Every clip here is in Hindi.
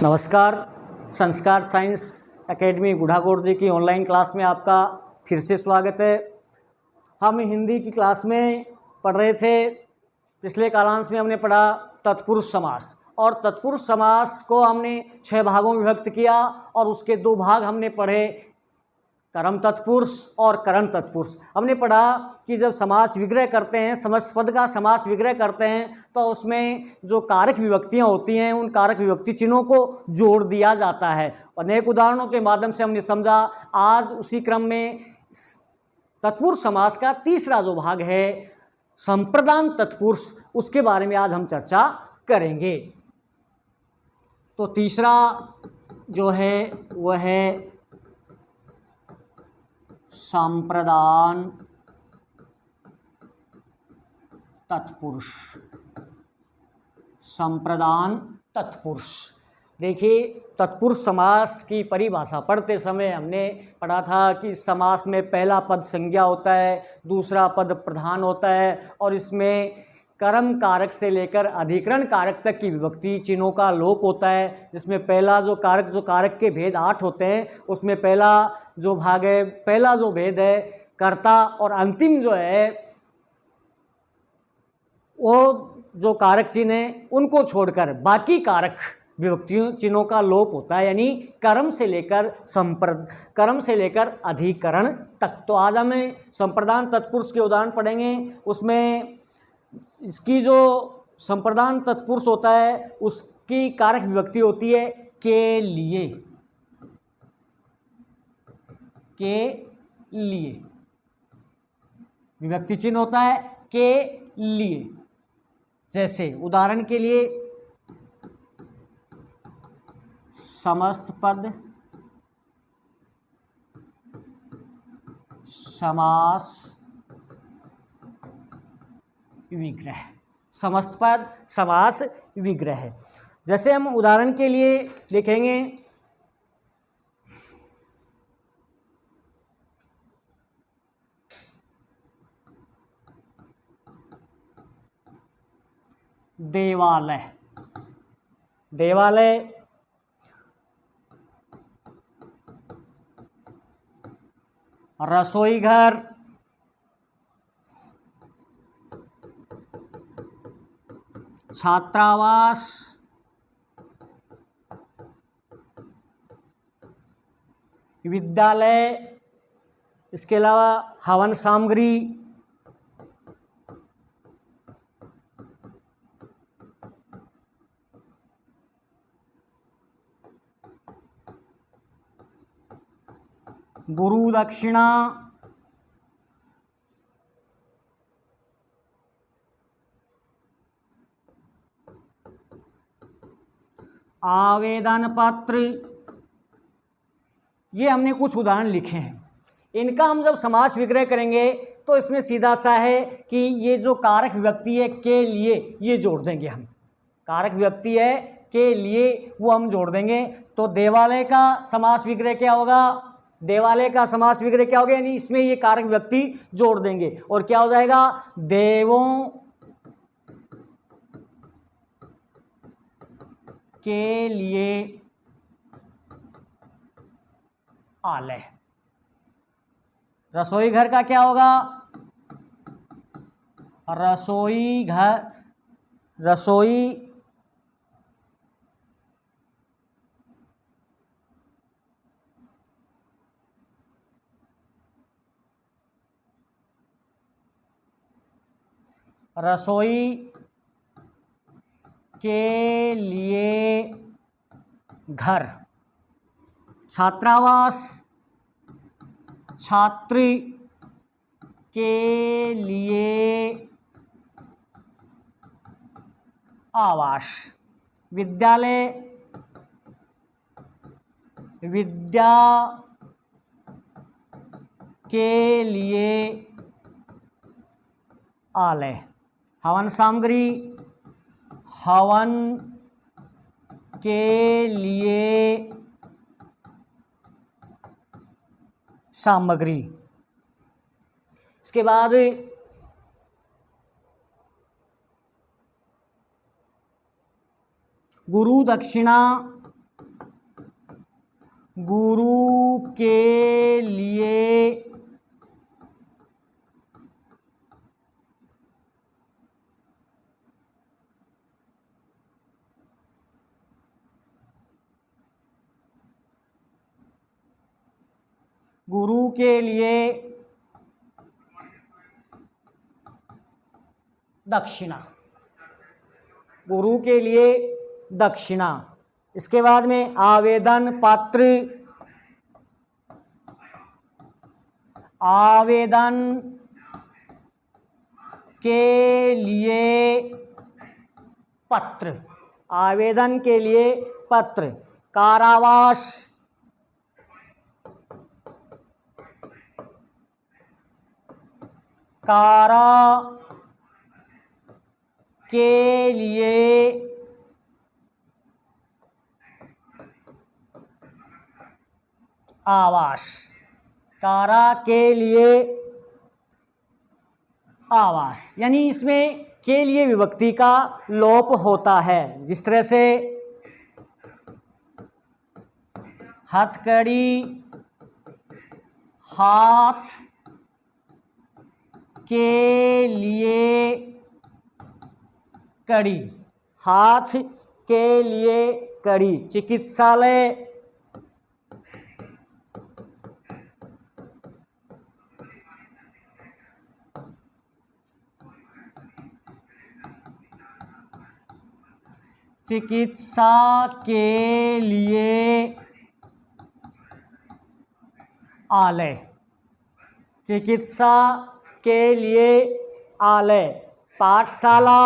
नमस्कार। संस्कार साइंस एकेडमी गुढ़ाकोट जी की ऑनलाइन क्लास में आपका फिर से स्वागत है। हम हिंदी की क्लास में पढ़ रहे थे। पिछले कालांश में हमने पढ़ा तत्पुरुष समास, और तत्पुरुष समास को हमने 6 भागों में विभक्त किया और उसके 2 भाग हमने पढ़े, कर्म तत्पुरुष और करण तत्पुरुष। हमने पढ़ा कि जब समास विग्रह करते हैं, समस्त पद का समास विग्रह करते हैं, तो उसमें जो कारक विभक्तियां होती हैं उन कारक विभक्ति चिन्हों को जोड़ दिया जाता है। अनेक उदाहरणों के माध्यम से हमने समझा। आज उसी क्रम में तत्पुरुष समास का तीसरा जो भाग है संप्रदान तत्पुरुष, उसके बारे में आज हम चर्चा करेंगे। तो तीसरा जो है वह है संप्रदान तत्पुरुष। संप्रदान तत्पुरुष, देखिए तत्पुरुष समास की परिभाषा पढ़ते समय हमने पढ़ा था कि समास में पहला पद संज्ञा होता है, दूसरा पद प्रधान होता है, और इसमें कर्म कारक से लेकर अधिकरण कारक तक की विभक्ति चिन्हों का लोप होता है। जिसमें पहला जो कारक के भेद 8 होते हैं, उसमें पहला जो भाग है, पहला जो भेद है कर्ता, और अंतिम जो है वो जो कारक चिन्ह है उनको छोड़कर बाकी कारक विभक्तियों चिन्हों का लोप होता है, यानी कर्म से लेकर अधिकरण तक। तो आज हमें संप्रदान तत्पुरुष के उदाहरण पढ़ेंगे। उसमें इसकी जो संप्रदान तत्पुरुष होता है उसकी कारक विभक्ति होती है के लिए। के लिए विभक्ति चिन्ह होता है के लिए। जैसे उदाहरण के लिए समस्त पद समास विग्रह। समस्त पद समास विग्रह है। जैसे हम उदाहरण के लिए देखेंगे, देवालय। देवालय रसोई घर, छात्रावास, विद्यालय, इसके अलावा हवन सामग्री, गुरु दक्षिणा, आवेदन पत्र। ये हमने कुछ उदाहरण लिखे हैं। इनका हम जब समास विग्रह करेंगे तो इसमें सीधा सा है कि ये जो कारक विभक्ति है के लिए, ये जोड़ देंगे हम। कारक विभक्ति है के लिए, वो हम जोड़ देंगे। तो देवालय का समास विग्रह क्या होगा? देवालय का समास विग्रह क्या होगा? यानी इसमें ये कारक विभक्ति जोड़ देंगे और क्या हो जाएगा? देवों के लिए आलय। रसोई घर का क्या होगा? रसोई घर, रसोई रसोई के लिए घर। छात्रावास छात्री के लिए आवास। विद्यालय विद्या के लिए आलय। हवन सामग्री हवन के लिए सामग्री। इसके बाद गुरु दक्षिणा गुरु के लिए गुरु के लिए दक्षिणा, गुरु के लिए दक्षिणा। इसके बाद में आवेदन पत्र, आवेदन के लिए पत्र, आवेदन के लिए पत्र। कारावास, कारा के लिए आवास, कारा के लिए आवास। यानी इसमें के लिए विभक्ति का लोप होता है। जिस तरह से हथकड़ी, हाथ के लिए कड़ी, हाथ के लिए कड़ी। चिकित्सालय, चिकित्सा के लिए आलय, चिकित्सा के लिए आलय। पाठशाला,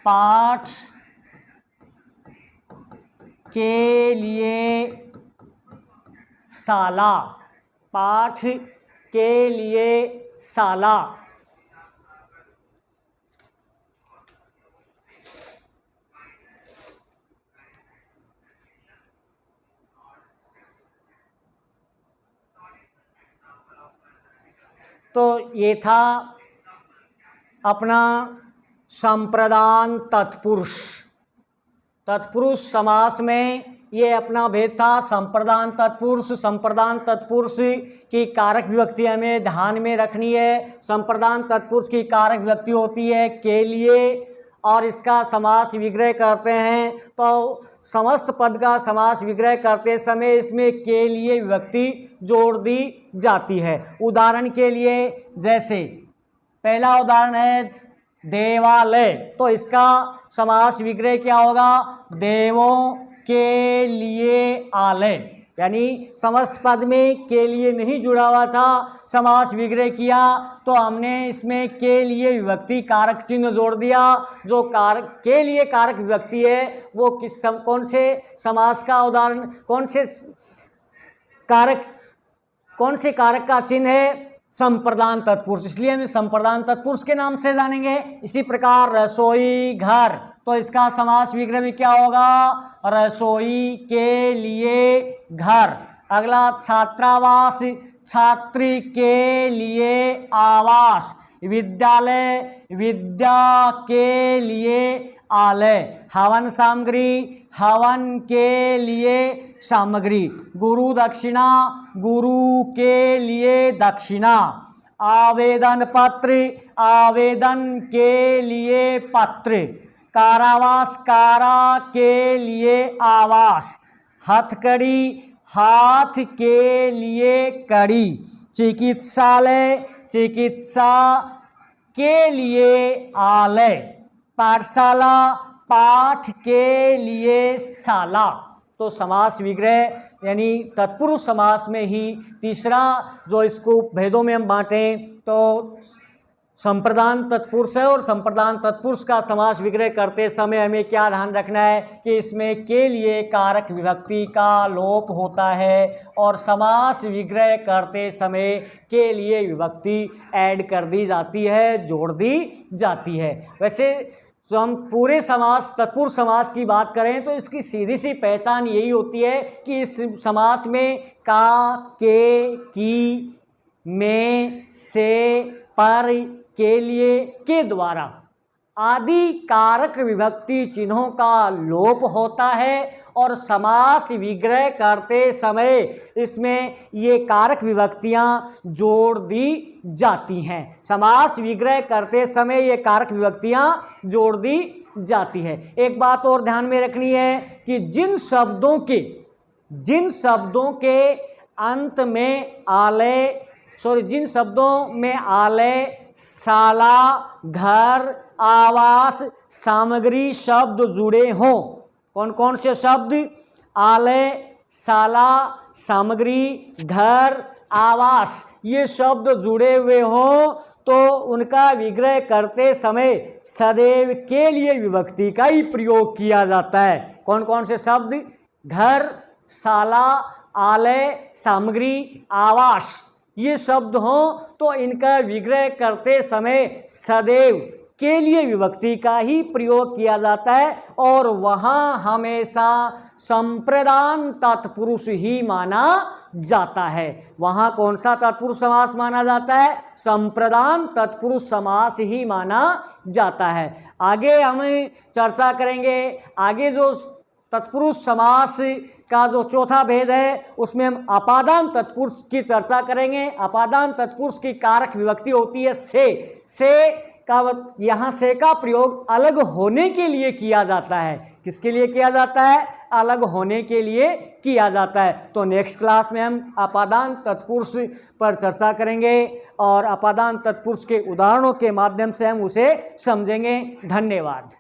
पाठ के लिए शाला, पाठ के लिए शाला। तो ये था अपना संप्रदान तत्पुरुष। तत्पुरुष समास में ये अपना भेद था। संप्रदान तत्पुरुष, संप्रदान तत्पुरुष की कारक विभक्ति हमें ध्यान में रखनी है। संप्रदान तत्पुरुष की कारक विभक्ति होती है के लिए, और इसका समास विग्रह करते हैं तो समस्त पद का समास विग्रह करते समय इसमें के लिए विभक्ति जोड़ दी जाती है। उदाहरण के लिए जैसे पहला उदाहरण है देवालय, तो इसका समास विग्रह क्या होगा? देवों के लिए आलय। यानी समस्त पद में के लिए नहीं जुड़ा हुआ था, समास विग्रह किया तो हमने इसमें के लिए विभक्ति कारक चिन्ह जोड़ दिया। जो कारक के लिए कारक विभक्ति है वो कौन से समास का उदाहरण, कौन से कारक का चिन्ह है? संप्रदान तत्पुरुष। इसलिए हम संप्रदान तत्पुरुष के नाम से जानेंगे। इसी प्रकार रसोई घर, तो इसका समास विग्रह भी क्या होगा? रसोई के लिए घर। अगला छात्रावास, छात्री के लिए आवास। विद्यालय, विद्या के लिए आलय। हवन सामग्री, हवन के लिए सामग्री। गुरु दक्षिणा, गुरु के लिए दक्षिणा। आवेदन पत्र, आवेदन के लिए पत्र। कारावास, कारा के लिए आवास। हथकड़ी, हाथ के लिए कड़ी। चिकित्सालय, चिकित्सा के लिए आलय। पाठशाला, पाठ के लिए शाला। तो समास विग्रह यानी तत्पुरुष समास में ही तीसरा जो इसको भेदों में हम बांटें तो संप्रदान तत्पुरुष है। और संप्रदान तत्पुरुष का समास विग्रह करते समय हमें क्या ध्यान रखना है कि इसमें के लिए कारक विभक्ति का लोप होता है और समास विग्रह करते समय के लिए विभक्ति ऐड कर दी जाती है, जोड़ दी जाती है। वैसे जो हम पूरे समास तत्पुरुष समास की बात करें तो इसकी सीधी सी पहचान यही होती है कि इस समास में का, के, की, में, से, पर, के लिए, के द्वारा आदि कारक विभक्ति चिन्हों का लोप होता है और समास विग्रह करते समय इसमें ये कारक विभक्तियां जोड़ दी जाती हैं। समास विग्रह करते समय ये कारक विभक्तियां जोड़ दी जाती है। एक बात और ध्यान में रखनी है कि जिन शब्दों के अंत में जिन शब्दों में आलय, शाला, घर, आवास, सामग्री शब्द जुड़े हों, कौन कौन से शब्द? आलय, शाला, सामग्री, घर, आवास, ये शब्द जुड़े हुए हों तो उनका विग्रह करते समय सदैव के लिए विभक्ति का ही प्रयोग किया जाता है। कौन कौन से शब्द? घर, शाला, आलय, सामग्री, आवास, ये शब्द हों तो इनका विग्रह करते समय सदैव के लिए विभक्ति का ही प्रयोग किया जाता है और वहाँ हमेशा संप्रदान तत्पुरुष ही माना जाता है। वहाँ कौन सा तत्पुरुष समास माना जाता है? संप्रदान तत्पुरुष समास ही माना जाता है। आगे हम चर्चा करेंगे, आगे जो तत्पुरुष समास का जो चौथा भेद है उसमें हम अपादान तत्पुरुष की चर्चा करेंगे। अपादान तत्पुरुष की कारक विभक्ति होती है से का यहाँ से का प्रयोग अलग होने के लिए किया जाता है। किसके लिए किया जाता है? अलग होने के लिए किया जाता है। तो नेक्स्ट क्लास में हम अपादान तत्पुरुष पर चर्चा करेंगे और अपादान तत्पुरुष के उदाहरणों के माध्यम से हम उसे समझेंगे। धन्यवाद।